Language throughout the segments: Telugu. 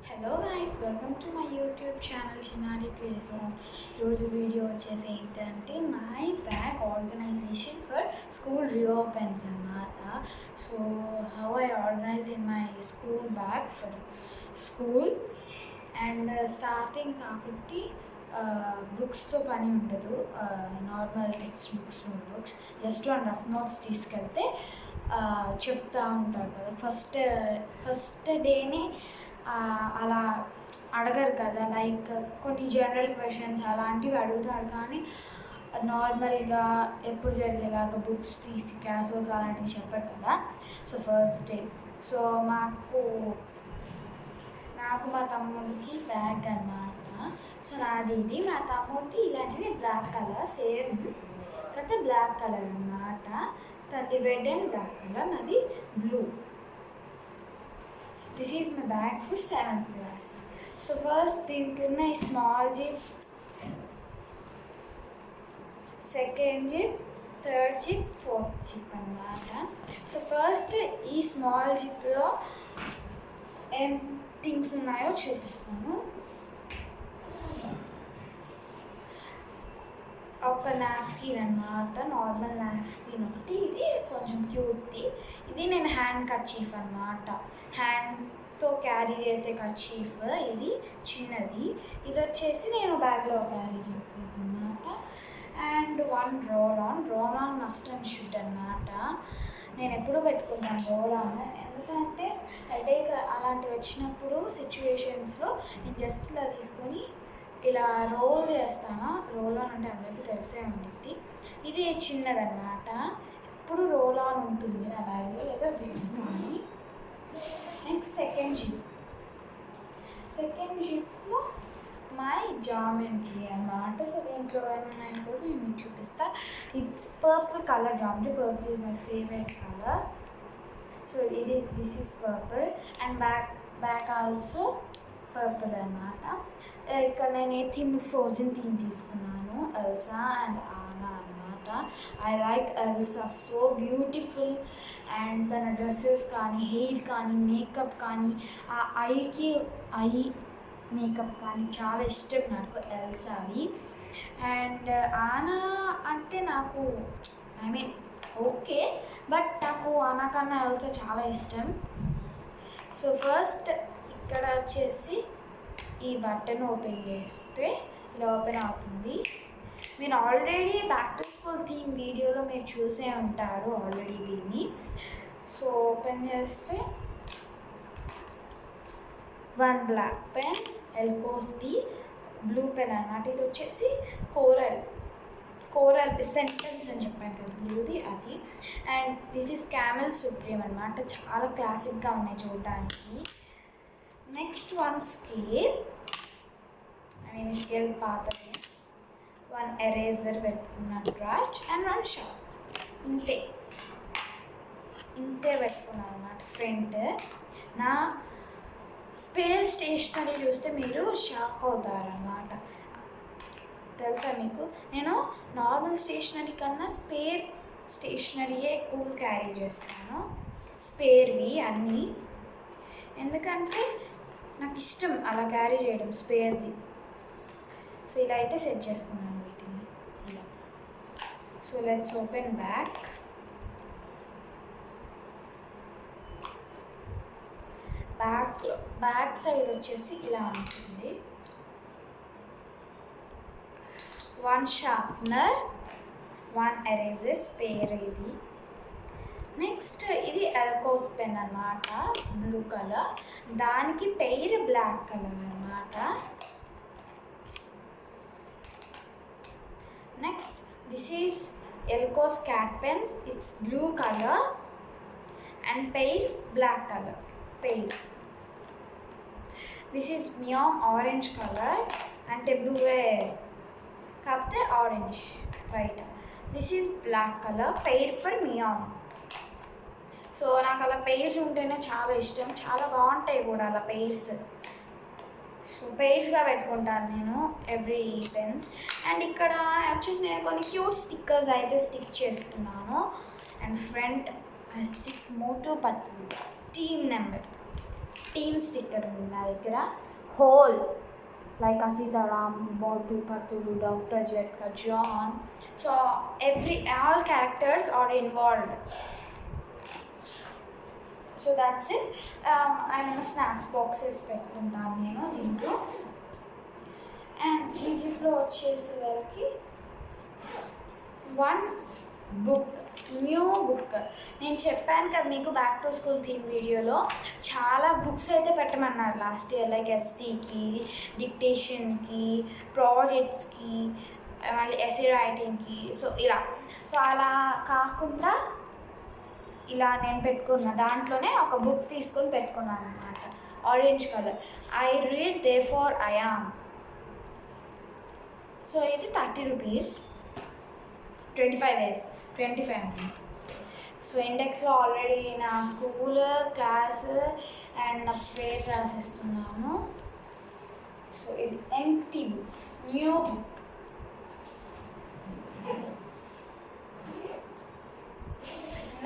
Hello guys, welcome to my YouTube channel Chinnari play zone. ఈరోజు వీడియో వచ్చేసి ఏంటంటే my bag organisation for school reopens అన్నమాట. So how I organise in my school bag for school and starting కాబట్టి బుక్స్తో పని ఉండదు. Normal text books, note books, just one rough notes తీసుకెళ్తే చెప్తూ ఉంటారు కదా. ఫస్ట్ డేనే అలా అడగరు కదా, లైక్ కొన్ని జనరల్ క్వశ్చన్స్ అలాంటివి అడుగుతాడు, కానీ నార్మల్గా ఎప్పుడు జరిగేలాగా బుక్స్ తీసి క్లాస్ బుక్స్ అలాంటివి చెప్పరు కదా. సో ఫస్ట్ డే, సో నాకు మా తమ్ముడికి బ్యాగ్ అన్నమాట. సో నాది ఇది, మా తమ్ముడికి ఇలాంటిది బ్లాక్ కలర్, సేమ్ కదా బ్లాక్ కలర్ అన్నమాట. తనది రెడ్ అండ్ బ్లాక్ కలర్, నాది blue. So this is my bag for 7th class. So first దీంట్లో ఉన్న ఈ small zip, second zip, third zip, fourth zip అన్నమాట. సో ఫస్ట్ ఈ స్మాల్ జిప్లో ఏం థింగ్స్ ఉన్నాయో చూపిస్తాను. ఒక నాప్కిన్ అన్నమాట, నార్మల్ నాప్కిన్ ఒకటి, ఇది కొంచెం క్యూట్ది. ఇది నేను హ్యాండ్ కర్చీఫ్ అన్నమాట, హ్యాండ్తో క్యారీ చేసే కర్చీఫ్. ఇది చిన్నది, ఇది వచ్చేసి నేను బ్యాగ్లో క్యారీ చేసేది అన్నమాట. And one roll on must and should అన్నమాట. నేను ఎప్పుడు పెట్టుకుంటాను రోల్ ఆన్, ఎందుకంటే హెడేక్ అలాంటివి వచ్చినప్పుడు సిచ్యువేషన్స్లో నేను జస్ట్ ఇలా తీసుకొని ఇలా రోల్ చేస్తాను. రోల్ ఆన్ అంటే అందరికీ తెలిసే ఉంటుంది. ఇది చిన్నదన్నమాట, ఎప్పుడు రోల్ ఆన్ ఉంటుంది నా బ్యాగ్లో, లేదా విక్స్ కానీ. నెక్స్ట్ సెకండ్ జిప్లో మై జామెంట్రీ అన్నమాట. సో దీంట్లో ఏమన్నాయని కూడా నేను మీకు చూపిస్తా. It's purple colour geometry, purple is my favourite colour. So this is purple and back also purple అన్నమాట. ఇక్కడ నేను ఏ థీమ్, ఫ్రోజన్ థీమ్ తీసుకున్నాను, ఎల్సా అండ్ ఆనా అన్నమాట. I like Elsa, so beautiful. And తన డ్రెస్సెస్ కానీ, హెయిర్ కానీ, మేకప్ కానీ, ఆ ఐ మేకప్ కానీ చాలా ఇష్టం నాకు ఎల్సావి. అండ్ ఆనా అంటే నాకు ఓకే, బట్ నాకు ఆనా కన్నా ఎల్సా చాలా ఇష్టం. సో ఫస్ట్ ఇక్కడ వచ్చేసి ఈ బటన్ ఓపెన్ చేస్తే ఇలా ఓపెన్ అవుతుంది. మీరు already back to school theme వీడియోలో మీరు చూసే ఉంటారు ఆల్రెడీ దీన్ని. సో ఓపెన్ చేస్తే వన్ బ్లాక్ పెన్, ఎల్కోస్ది బ్లూ పెన్ అన్నమాట. ఇది వచ్చేసి కోరల్ సెంటెన్స్ అని చెప్పాను కదా, బ్లూది అది. And this is camel supreme అన్నమాట, చాలా క్లాసిక్గా ఉన్నాయి చూడడానికి. నెక్స్ట్ వన్ స్కేల్ పాతది, వన్ ఎరేజర్ పెట్టుకున్నాను, బ్రష్ అండ్ వన్ షార్ప్. ఇంతే పెట్టుకున్నాను అన్నమాట. ఫ్రంట్ నా స్పేర్ స్టేషనరీ చూస్తే మీరు షాక్ అవుతారన్నమాట. తెలుసా మీకు, నేను నార్మల్ స్టేషనరీ కన్నా స్పేర్ స్టేషనరీయే ఎక్కువగా క్యారీ చేస్తాను, స్పేర్వి అన్నీ. ఎందుకంటే నాకు ఇష్టం అలా క్యారీ చేయడం స్పేర్ది. సో ఇలా అయితే సెట్ చేసుకున్నాను వీటిని ఇలా. So let's open back side వచ్చేసి ఇలా ఉంటుంది. One sharpener, one eraser, spare ఇది. నెక్స్ట్ ఇది ఎల్కోస్ పెన్ అన్నమాట, బ్లూ కలర్, దానికి పెయిర్ బ్లాక్ కలర్ అన్నమాట. నెక్స్ట్ దిస్ ఈజ్ ఎల్కోస్ cat pens, it's blue colour and pair black colour pair. This is మియామ్ ఆరెంజ్ కలర్, అంటే బ్లూవే కాకపోతే orange white. This is black colour, pair for మియామ్. సో నాకు అలా పెయిర్స్ ఉంటేనే చాలా ఇష్టం, చాలా బాగుంటాయి కూడా అలా పెయిర్స్. సో పెయిర్స్గా పెట్టుకుంటాను నేను ఎవ్రీ పెన్స్. అండ్ ఇక్కడ వచ్చేసి నేను కొన్ని క్యూట్ స్టిక్కర్స్ అయితే స్టిక్ చేసుకున్నాను. And front stick Motu Patlu team number. Team sticker ఉంది నా దగ్గర. Whole like Asitaram, Motu Patulu, Dr. Jetka, John. So all characters are involved. So that's it. I'm snacks boxes పెట్టుకుంటాను నేను దీంట్లో. అండ్ ఈ జిప్లో వచ్చేసరికి వన్ బుక్, న్యూ బుక్. నేను చెప్పాను కదా మీకు బ్యాక్ టు స్కూల్ థీమ్ వీడియోలో చాలా బుక్స్ అయితే పెట్టమన్నారు లాస్ట్ ఇయర్, లైక్ ఎస్టీకి, డిక్టేషన్కి, ప్రాజెక్ట్స్కి, మళ్ళీ ఎస్సే రైటింగ్కి. సో ఇలా, సో అలా కాకుండా ఇలా నేను పెట్టుకున్న దాంట్లోనే ఒక బుక్ తీసుకొని పెట్టుకున్నాను అనమాట, orange colour. I read they far I am. So ఇది 30 రూపీస్, 25 అనమాట. సో ఇండెక్స్లో ఆల్రెడీ నా స్కూల్, క్లాస్ అండ్ నా పేరు రాసిస్తున్నాను. సో ఇది empty book, new book.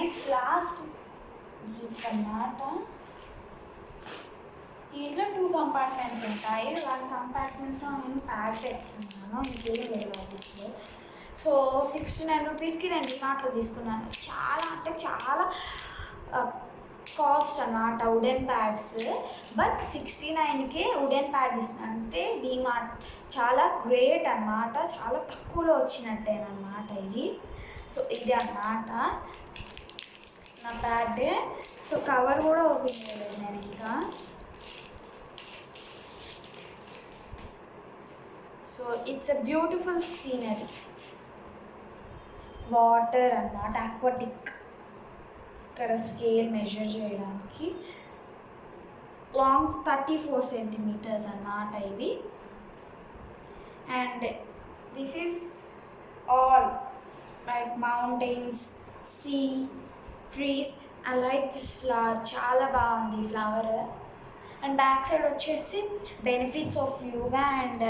Next last zip అన్నమాట. దీంట్లో 2 కంపార్ట్మెంట్స్ ఉంటాయి. 1 కంపార్ట్మెంట్లో నేను ప్యాడ్ పెట్టుకున్నాను, ఇంకేం లేదు అది. సో 69 రూపీస్కి నేను డిమార్ట్లో తీసుకున్నాను. చాలా అంటే చాలా కాస్ట్ అన్నమాట వుడెన్ ప్యాడ్స్. బట్ 69కే వుడెన్ ప్యాడ్ ఇస్తున్నాను అంటే డిమార్ట్ చాలా గ్రేట్ అన్నమాట, చాలా తక్కువలో వచ్చినట్టేనమాట ఇది. సో ఇది అన్నమాట నా ప్యాడ్. సో కవర్ కూడా ఓపెన్ చేయలేదు నేను ఇంకా. So it's a beautiful scenery, water అన్నమాట, ఆక్వాటిక్. ఇక్కడ స్కేల్ మెజర్ చేయడానికి లాంగ్ 34 సెంటీమీటర్స్ అన్నమాట ఇవి. And this is all like mountains, sea, trees. I like this flower, చాలా బాగుంది ఫ్లవర్. అండ్ బ్యాక్ సైడ్ వచ్చేసి బెనిఫిట్స్ ఆఫ్ యోగా అండ్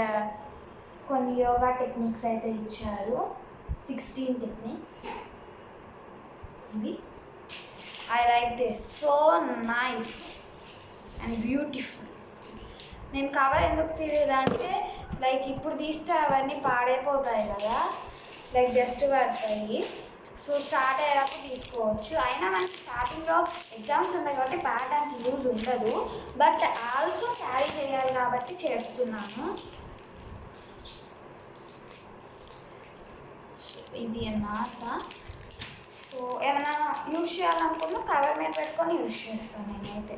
కొన్ని యోగా టెక్నిక్స్ అయితే ఇచ్చారు, 16 టెక్నిక్స్ ఇవి. I like this, so nice and beautiful. నేను కవర్ ఎందుకు తీయలేదంటే లైక్ ఇప్పుడు తీస్తే అవన్నీ పాడైపోతాయి కదా, లైక్ డస్ట్ పడతాయి. సో స్టార్ట్ అయ్యేటప్పుడు తీసుకోవచ్చు. అయినా మనకి స్టార్టింగ్లో ఎగ్జామ్స్ ఉంటాయి కాబట్టి బ్యాడ్ అండ్ యూజ్ ఉండదు, బట్ ఆల్సో క్యారీ చేయాలి కాబట్టి చేస్తున్నాను. ఇది అన్నమాట. సో ఏమైనా యూజ్ చేయాలనుకున్నా కవర్ మీద పెట్టుకొని యూజ్ చేస్తాను నేనైతే.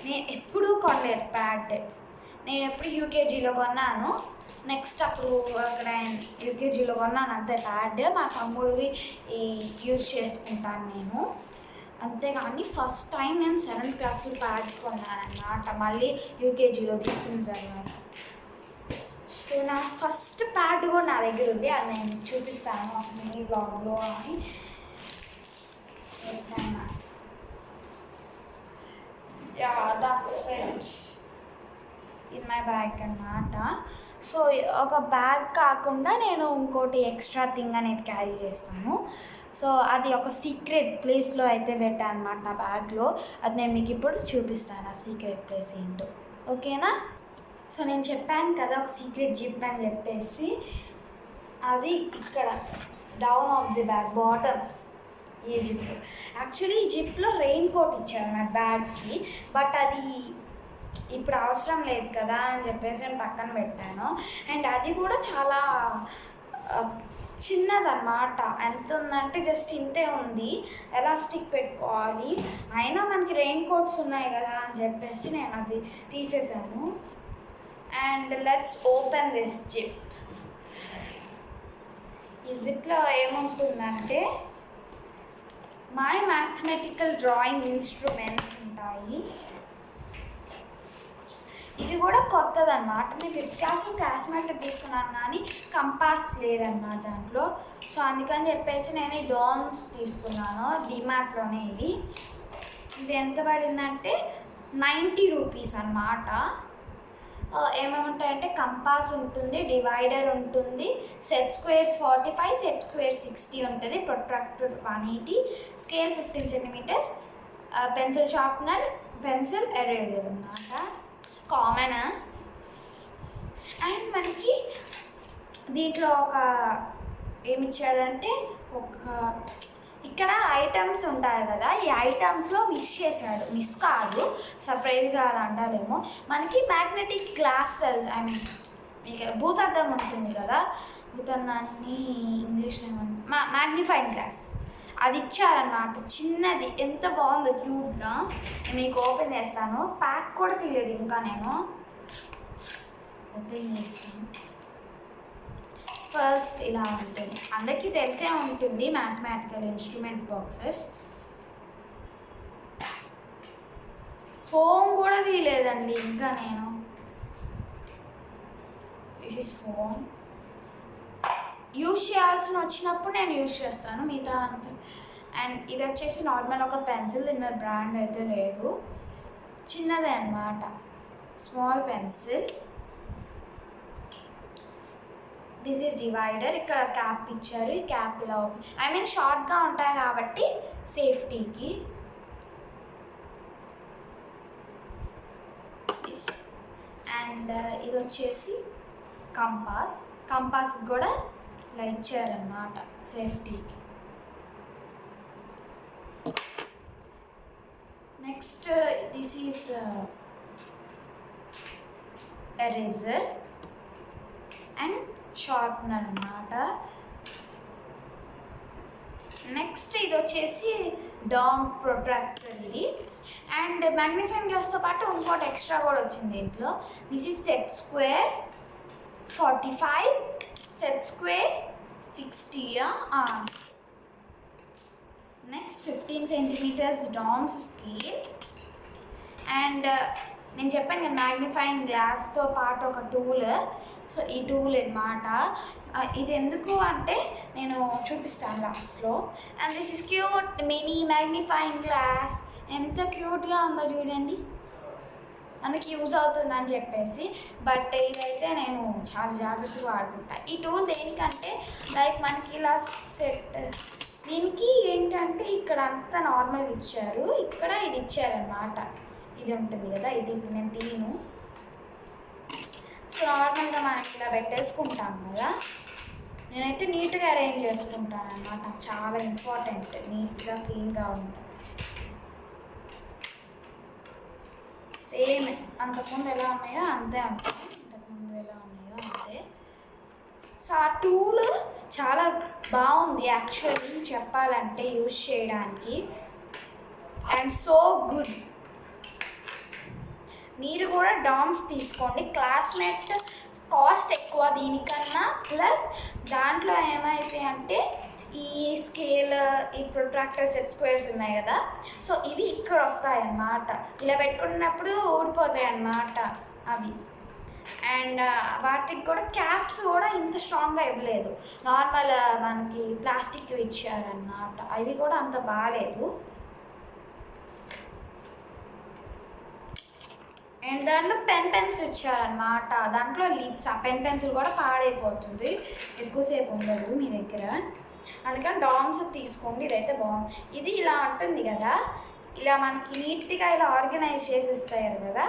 నేను ఎప్పుడూ కొనలేదు ప్యాడ్, నేను ఎప్పుడు యూకేజీలో కొన్నాను. నెక్స్ట్ అప్పుడు అక్కడ యూకేజీలో కొన్నాను అంతే ప్యాడ్. మా తమ్ముడివి యూజ్ చేసుకుంటాను నేను, అంతేగాని ఫస్ట్ టైం నేను 7th క్లాస్లో ప్యాడ్ కొన్నాను అన్నమాట, మళ్ళీ యూకేజీలో తీసుకున్న తర్వాత. సో నా ఫస్ట్ ప్యాడ్ కూడా నా దగ్గర ఉంది, అది నేను చూపిస్తాను ఒక మినీ బ్లాగ్లో అని. Yeah that's it in my bag అన్నమాట. సో ఒక బ్యాగ్ కాకుండా నేను ఇంకోటి ఎక్స్ట్రా థింగ్ అనేది క్యారీ చేస్తాను. సో అది ఒక సీక్రెట్ ప్లేస్లో అయితే పెట్టాను అనమాట నా బ్యాగ్లో. అది నేను మీకు ఇప్పుడు చూపిస్తాను ఆ సీక్రెట్ ప్లేస్ ఏంటో, ఓకేనా? సో నేను చెప్పాను కదా ఒక సీక్రెట్ జిప్ అని చెప్పేసి, అది ఇక్కడ down of the bag bottom ఈ జిప్. యాక్చువల్లీ ఈ జిప్లో రెయిన్ కోట్ ఇచ్చారు నా బ్యాగ్కి, బట్ అది ఇప్పుడు అవసరం లేదు కదా అని చెప్పేసి నేను పక్కన పెట్టాను. అండ్ అది కూడా చాలా చిన్నదన్నమాట, ఎంత ఉందంటే జస్ట్ ఇంతే ఉంది, ఎలాస్టిక్ పెట్టుకోవాలి. అయినా మనకి రెయిన్ కోట్స్ ఉన్నాయి కదా అని చెప్పేసి నేను అది తీసేసాను. And let's open this zip. ఈ జిప్లో ఏముంటుందంటే మై మ్యాథమెటికల్ డ్రాయింగ్ ఇన్స్ట్రుమెంట్స్ ఉంటాయి. ఇది కూడా కొత్తదన్నమాట, నేను 5th క్లాస్లో క్లాస్మేట్ తీసుకున్నాను కానీ కంపాస్ లేదన్నమాట దాంట్లో. సో అందుకని చెప్పేసి నేను ఈ డోమ్స్ తీసుకున్నాను డిమార్ట్లోనే. ఇది ఎంత పడిందంటే 90 రూపీస్ అన్నమాట. ఏమేమి ఉంటాయంటే కంపాస్ ఉంటుంది, డివైడర్ ఉంటుంది, సెట్ స్క్వేర్స్ 45, సెట్ స్క్వేర్ 60 ఉంటుంది, protractor 180, scale 15 centimetres, pencil sharpener, pencil eraser అన్నమాట, కామన్. అండ్ మనకి దీంట్లో ఒక ఏమి ఇచ్చాడంటే ఒక ఇక్కడ ఐటమ్స్ ఉంటాయి కదా, ఈ ఐటమ్స్లో మిస్ కాదు, సర్ప్రైజ్గా అలా అంటారేమో. మనకి మ్యాగ్నెటిక్ గ్లాస్, ఐ మీన్ మీకు భూతద్దం ఉంటుంది కదా, భూతద్దాన్ని ఇంగ్లీష్లో మ్యాగ్నిఫైయింగ్ గ్లాస్, అది ఇచ్చారన్నమాట. చిన్నది, ఎంత బాగుందో క్యూట్గా. మీకు ఓపెన్ చేస్తాను, ప్యాక్ కూడా తీయలేదు ఇంకా, నేను ఓపెన్ చేస్తాను. ఫస్ట్ ఇలా ఉంటుంది, అందరికీ తెలిసే ఉంటుంది మ్యాథమెటికల్ ఇన్స్ట్రుమెంట్ బాక్సెస్. ఫోన్ కూడా తీయలేదండి ఇంకా నేను. This is phone. యూజ్ చేయాల్సిన వచ్చినప్పుడు నేను యూజ్ చేస్తాను, మిగతా అంతా. అండ్ ఇది వచ్చేసి నార్మల్ ఒక పెన్సిల్, దీని బ్రాండ్ అయితే లేదు, చిన్నదే అన్నమాట, small pencil. This is divider. ఇక్కడ క్యాప్ ఇచ్చారు, ఈ క్యాప్ ఇలా ఓపెన్, ఐ మీన్ షార్ట్గా ఉంటాయి కాబట్టి సేఫ్టీకి. అండ్ ఇది వచ్చేసి కంపాస్ కూడా ఇలా ఇచ్చారన్నమాట సేఫ్టీకి. Next this is eraser and sharpener అన్నమాట. నెక్స్ట్ ఇది వచ్చేసి డాంగ్ ప్రొట్రాక్టర్ ఇది. అండ్ మ్యాగ్నిఫైయింగ్ గ్లాస్తో పాటు ఇంకోటి ఎక్స్ట్రా కూడా వచ్చింది దీంట్లో. This is set square 45, set square 60. Next 15 centimetres Doms scale. And నేను చెప్పాను కదా మ్యాగ్నిఫైయింగ్ గ్లాస్తో పాటు ఒక టూల్, సో ఈ టూల్ అన్నమాట. ఇది ఎందుకు అంటే నేను చూపిస్తాను లాస్ట్లో. And this is cute mini magnifying glass, ఎంత క్యూట్గా ఉందో చూడండి, మనకి యూజ్ అవుతుందని చెప్పేసి. బట్ ఇదైతే నేను చాలా జాగ్రత్తగా వాడుకుంటా. ఈ టూల్ దేనికంటే లైక్ మనకి ఇలా సెట్, దీనికి ఏంటంటే ఇక్కడ అంతా నార్మల్ ఇచ్చారు, ఇక్కడ ఇది ఇచ్చారన్నమాట, ఇది ఉంటుంది కదా, ఇది ఇప్పుడు నేను తీను. సో నార్మల్గా మనకి ఇలా పెట్టేసుకుంటాం కదా, నేనైతే నీట్గా అరేంజ్ చేసుకుంటాను అన్నమాట, నాకు చాలా ఇంపార్టెంట్ నీట్గా క్లీన్గా ఉంటుంది. సేమ్ అంతకుముందు ఎలా ఉన్నాయో అంతే ఉంటాయి, ఇంతకుముందు ఎలా ఉన్నాయో అంతే. సో ఆ టూల్ చాలా బాగుంది యాక్చువల్లీ చెప్పాలంటే యూజ్ చేయడానికి, అండ్ సో గుడ్. మీరు కూడా డామ్స్ తీసుకోండి, క్లాస్మేట్ కాస్ట్ ఎక్కువ దీనికన్నా, ప్లస్ దాంట్లో ఏమైతే అంటే ఈ స్కేల్, ఈ ప్రొట్రాక్టర్, సెట్ స్క్వేర్స్ ఉన్నాయి కదా, సో ఇవి ఇక్కడ వస్తాయి అన్నమాట, ఇలా పెట్టుకున్నప్పుడు ఊడిపోతాయి అన్నమాట అవి. అండ్ వాటికి కూడా క్యాప్స్ కూడా ఇంత స్ట్రాంగ్గా ఇవ్వలేదు, నార్మల్ మనకి ప్లాస్టిక్ ఇచ్చారన్నమాట, అవి కూడా అంత బాగాలేదు. అండ్ దాంట్లో పెన్సిల్ ఇచ్చారనమాట, దాంట్లో లిడ్స్, ఆ పెన్సిల్ కూడా పాడైపోతుంది, ఎక్కువసేపు ఉండదు మీ దగ్గర, అందుకని డామ్స్ తీసుకోండి. ఇదైతే బాగుంది. ఇది ఇలా ఉంటుంది కదా, ఇలా మనకి నీట్గా ఇలా ఆర్గనైజ్ చేసేస్తారు కదా,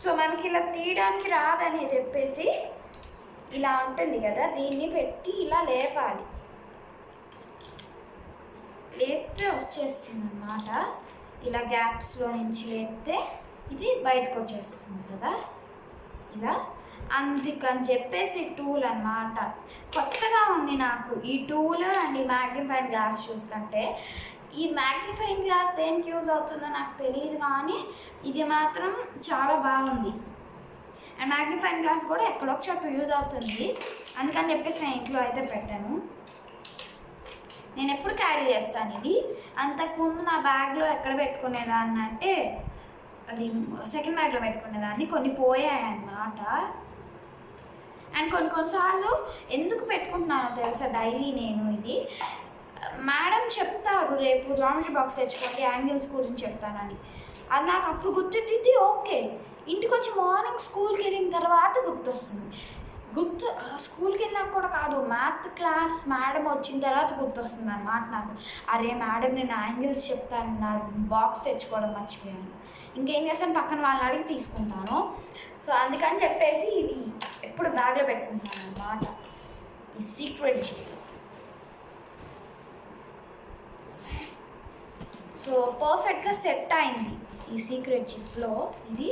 సో మనకి ఇలా తీయడానికి రాదని చెప్పేసి ఇలా ఉంటుంది కదా, దీన్ని పెట్టి ఇలా లేపాలి, లేపితే వచ్చేస్తుంది అన్నమాట. ఇలా గ్యాప్స్లో నుంచి లేపితే ఇది బయటకు వచ్చేస్తుంది కదా ఇలా, అందుకని చెప్పేసి టూల్ అన్నమాట. కొత్తగా ఉంది నాకు ఈ టూల్ అండ్ ఈ మ్యాగ్నిఫైయింగ్ గ్లాస్ చూస్తుంటే. ఈ మ్యాగ్నిఫైయింగ్ గ్లాస్ దేనికి యూజ్ అవుతుందో నాకు తెలియదు, కానీ ఇది మాత్రం చాలా బాగుంది. అండ్ మ్యాగ్నిఫైయింగ్ గ్లాస్ కూడా ఎక్కడో చోట యూజ్ అవుతుంది, అందుకని చెప్పేసి నేను ఇంట్లో అయితే పెట్టాను. నేను ఎప్పుడు క్యారీ చేస్తాను ఇది. అంతకుముందు నా బ్యాగ్లో ఎక్కడ పెట్టుకునేదాన్ని అంటే అది సెకండ్ బ్యాగ్లో పెట్టుకునేదాన్ని, కొన్ని పోయాయి అన్నమాట. అండ్ కొన్నిసార్లు ఎందుకు పెట్టుకుంటున్నానో తెలుసా డైలీ నేను ఇది, మేడం చెప్తారు రేపు జామెట్రీ బాక్స్ తెచ్చుకోండి యాంగిల్స్ గురించి చెప్తానని, అది నాకు అప్పుడు గుర్తుంటుంది. ఓకే, ఇంటికి వచ్చి మార్నింగ్ స్కూల్కి వెళ్ళిన తర్వాత గుర్తొస్తుంది. గుర్తు స్కూల్కి వెళ్ళాక కూడా కాదు, మ్యాథ్ క్లాస్ మేడం వచ్చిన తర్వాత గుర్తొస్తుంది అన్నమాట నాకు. అరే మేడం నేను యాంగిల్స్ చెప్తాను, నా బాక్స్ తెచ్చుకోవడం మర్చిపోయాను. ఇంకేం చేస్తాను, పక్కన వాళ్ళని అడిగి తీసుకుంటాను. సో అందుకని చెప్పేసి ఇది ఎప్పుడు బ్యాగ్లో పెట్టుకుంటాను అన్నమాట, ఈ సీక్రెట్ జిప్. సో పర్ఫెక్ట్గా సెట్ అయింది ఈ సీక్రెట్ జిప్లో. ఇది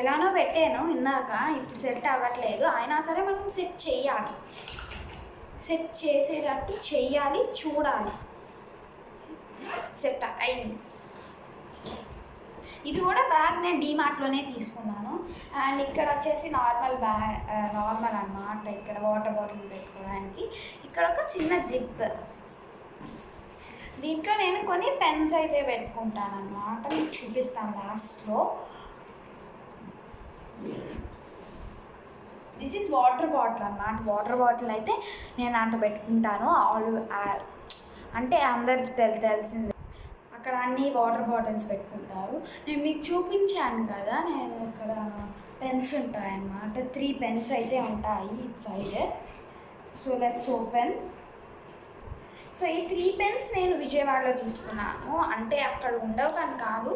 ఎలానో పెట్టాను ఇందాక, ఇప్పుడు సెట్ అవ్వట్లేదు. అయినా సరే మనం సెట్ చేయాలి, సెట్ చేసేటట్టు చెయ్యాలి, చూడాలి. సెట్ అయింది. ఇది కూడా బ్యాగ్ నేను డీమార్ట్లోనే తీసుకున్నాను. అండ్ ఇక్కడ వచ్చేసి నార్మల్ అన్నమాట. ఇక్కడ వాటర్ బాటిల్ పెట్టుకోవడానికి ఇక్కడ ఒక చిన్న జిప్. దీంట్లో నేను కొన్ని పెన్స్ అయితే పెట్టుకుంటాను అన్నమాట, మీకు చూపిస్తాను లాస్ట్లో. దిస్ ఈజ్ వాటర్ బాటిల్ అన్నమాట. వాటర్ బాటిల్ అయితే నేను దాంట్లో పెట్టుకుంటాను. అంటే అందరికి తెలిసిందే, అక్కడ అన్ని వాటర్ బాటిల్స్ పెట్టుకుంటారు. నేను మీకు చూపించాను కదా, నేను ఇక్కడ పెన్స్ ఉంటాయన్నమాట. 3 పెన్స్ అయితే ఉంటాయి it side. So let's open. So ఈ 3 పెన్స్ నేను విజయవాడలో తీసుకున్నాను. అంటే అక్కడ ఉండవు కానీ కాదు,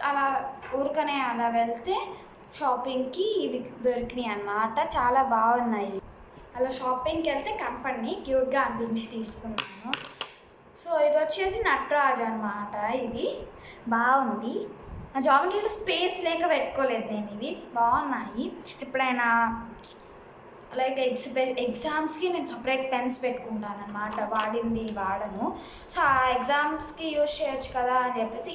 అలా ఊరికనే అలా వెళ్తే షాపింగ్కి ఇవి దొరికినాయి అన్నమాట. చాలా బాగున్నాయి. అలా షాపింగ్కి వెళ్తే కనపడినాయి, క్యూట్గా అనిపించి తీసుకున్నాను. సో ఇది వచ్చేసి నటరాజ్ అన్నమాట. ఇది బాగుంది. నా జామెట్రీలో స్పేస్ లేక పెట్టుకోలేదు నేను. ఇవి బాగున్నాయి. ఎప్పుడైనా లైక్ ఎగ్జామ్స్కి నేను సపరేట్ పెన్స్ పెట్టుకుంటాను అన్నమాట, వాడింది వాడను. సో ఆ ఎగ్జామ్స్కి యూజ్ చేయొచ్చు కదా అని చెప్పేసి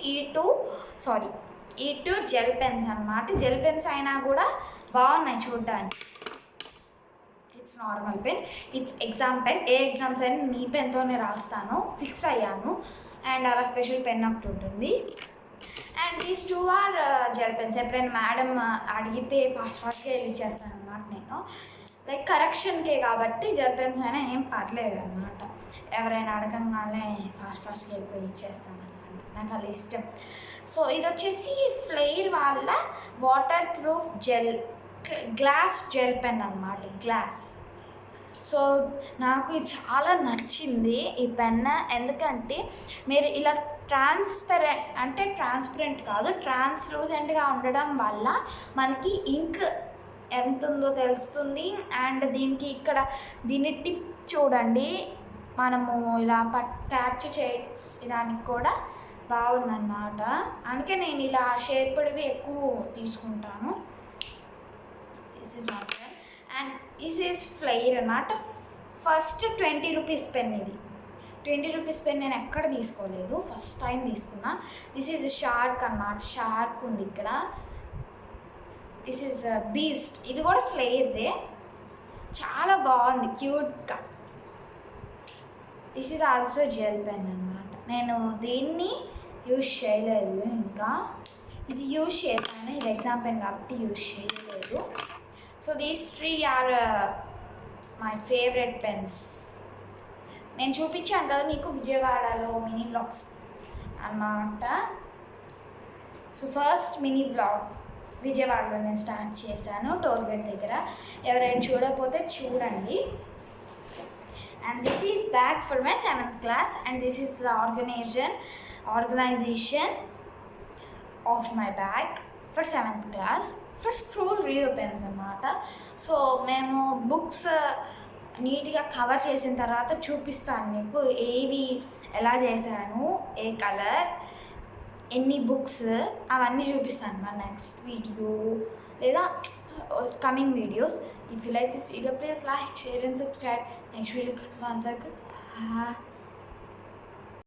ఈ టూ జెల్ పెన్స్ అన్నమాట. జెల్ పెన్స్ అయినా కూడా బాగున్నాయి చూడడానికి. It's normal pen, it's exam pen. A exams అయినా నీ పెన్తోనే రాస్తాను, ఫిక్స్ అయ్యాను. అండ్ అలా స్పెషల్ పెన్ ఒకటి ఉంటుంది. And these 2 are gel pens. ఎప్పుడైనా మేడం అడిగితే ఫాస్ట్గా వెళ్ళి ఇచ్చేస్తాను అన్నమాట నేను. లైక్ కరెక్షన్కే కాబట్టి జెల్ పెన్స్ అయినా ఏం పర్లేదు అన్నమాట. ఎవరైనా అడగంగానే ఫాస్ట్గా వెళ్ళిపోయి ఇచ్చేస్తాను అన్నమాట, నాకు అలా ఇష్టం. సో ఇది వచ్చేసి ఫ్లెయిర్ వాళ్ళ water proof glass gel pen అన్నమాట, గ్లాస్. సో నాకు ఇది చాలా నచ్చింది ఈ పెన్. ఎందుకంటే మీరు ఇలా ట్రాన్స్పరెంట్ కాదు, ట్రాన్స్లూసెంట్గా ఉండడం వల్ల మనకి ఇంక్ ఎంత ఉందో తెలుస్తుంది. అండ్ దీనికి ఇక్కడ దీని టిప్ చూడండి, మనము ఇలా క్యాచ్ చేయడానికి కూడా బాగుందన్నమాట. అందుకే నేను ఇలా షేప్డ్వి ఎక్కువ తీసుకుంటాను. This is not pen and this is Flair అన్నమాట. First 20 rupees pen. ఇది 20 రూపీస్ పెన్ నేను ఎక్కడ తీసుకోలేదు, ఫస్ట్ టైం తీసుకున్నా. దిస్ ఈజ్ షార్క్ అన్నమాట, షార్క్ ఉంది ఇక్కడ. దిస్ ఈజ్ బీస్ట్, ఇది కూడా ఫ్లెయిర్దే, చాలా బాగుంది క్యూట్గా. This is also gel pen అన్నమాట. నేను దీన్ని యూజ్ చేయలేదు ఇంకా, ఇది యూజ్ చేశాను, ఇది ఎగ్జామ్ పెన్ కాబట్టి యూజ్ చేయలేదు. So these 3 are my favourite pens. నేను చూపించాను కదా మీకు విజయవాడలో మినీ బ్లాగ్స్ అన్నమాట. సో ఫస్ట్ మినీ బ్లాగ్ విజయవాడలో నేను స్టార్ట్ చేశాను, టోల్గేట్ దగ్గర. ఎవరైనా చూడకపోతే చూడండి. And this is bag for my 7th class, and this is the organization of my bag for 7th class for scroll reopens అన్నమాట. సో మేము బుక్స్ నీట్గా కవర్ చేసిన తర్వాత చూపిస్తాను మీకు ఏవి ఎలా చేశాను, ఏ కలర్, ఎన్ని బుక్స్, అవన్నీ చూపిస్తాను మా నెక్స్ట్ వీడియో లేదా coming videos. If you like this video, please like, share and subscribe. Next video,